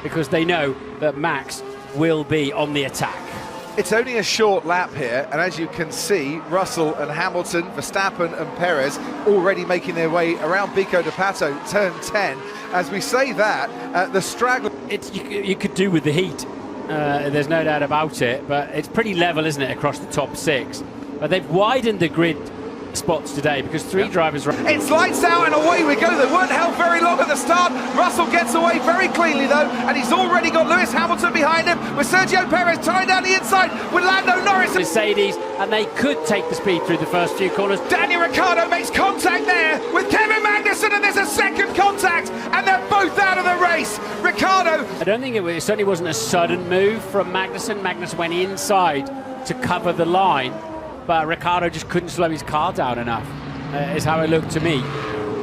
because they know that Max will be on the attack. It's only a short lap here, and as you can see, Russell and Hamilton, Verstappen and Perez already making their way around Pico de Pato, turn 10. As we say that, the straggler... You could do with the heat, there's no doubt about it, but it's pretty level, isn't it, across the top 6. But they've widened the grid spots today because 3 drivers... It's lights out and away we go. They weren't held very long at the start. Russell gets away very cleanly though, and he's already got Lewis Hamilton behind him, with Sergio Perez tying down the inside with Lando Norris. Mercedes, and they could take the speed through the first few corners. Daniel Ricciardo makes contact there with Kevin Magnussen, and there's a second contact, and they're both out of the race. Ricciardo... I don't think it certainly wasn't a sudden move from Magnussen. Magnussen went inside to cover the line, but Ricciardo just couldn't slow his car down enough, is how it looked to me.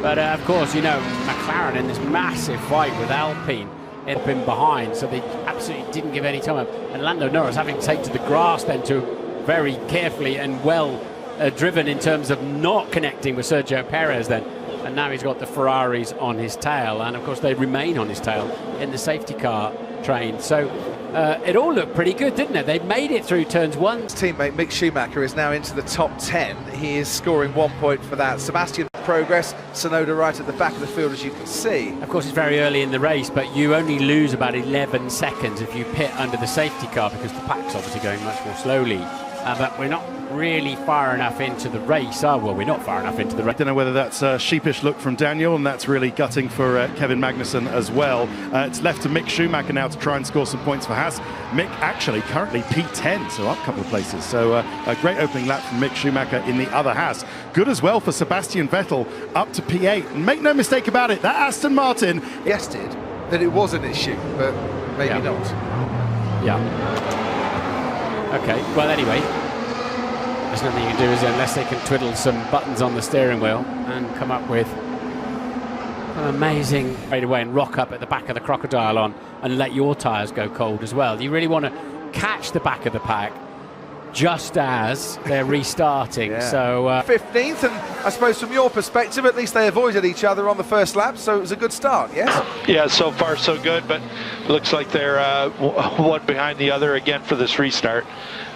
But of course, you know, McLaren in this massive fight with Alpine had been behind, so they absolutely didn't give any time. And Lando Norris having to take to the grass then to very carefully and well driven in terms of not connecting with Sergio Perez then. And now he's got the Ferraris on his tail, and of course they remain on his tail in the safety car train. So it all looked pretty good, didn't it? They made it through turns 1. His teammate Mick Schumacher is now into the top 10. He is scoring 1 point for that. Sebastian progress, Tsunoda right at the back of the field, as you can see. Of course, it's very early in the race, but you only lose about 11 seconds if you pit under the safety car, because the pack's obviously going much more slowly. But we're not really far enough into the race. Oh, well, we're not far enough into the race. I don't know whether that's a sheepish look from Daniel, and that's really gutting for Kevin Magnussen as well. It's left to Mick Schumacher now to try and score some points for Haas. Mick actually currently P10, so up a couple of places. So a great opening lap from Mick Schumacher in the other Haas. Good as well for Sebastian Vettel, up to P8. And make no mistake about it, that Aston Martin Suggested that it was an issue, but maybe not. Yeah. Okay, well, anyway, there's nothing you can do, is there, unless they can twiddle some buttons on the steering wheel and come up with an amazing straight away and rock up at the back of the crocodile on and let your tyres go cold as well. You really want to catch the back of the pack just as they're restarting. Yeah. So 15th, and I suppose from your perspective, at least they avoided each other on the first lap, so it was a good start, yes? Yeah, so far so good, but looks like they're one behind the other again for this restart.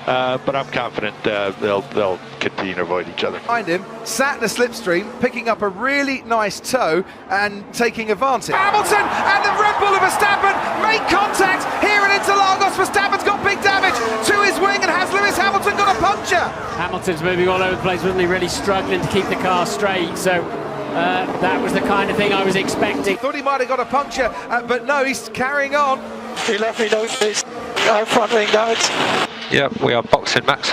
But I'm confident they'll continue to avoid each other. Behind him, sat in a slipstream, picking up a really nice toe and taking advantage. Hamilton and the Red Bull of Verstappen make contact here in Interlagos. Verstappen's got big damage to his wing, and has Lewis Hamilton got a puncture? Hamilton's moving all over the place, wasn't he? Really struggling to keep the car straight. So that was the kind of thing I was expecting. Thought he might have got a puncture, but no, he's carrying on. He let me know this. Our front wing damage. Yeah, we are boxing, Max.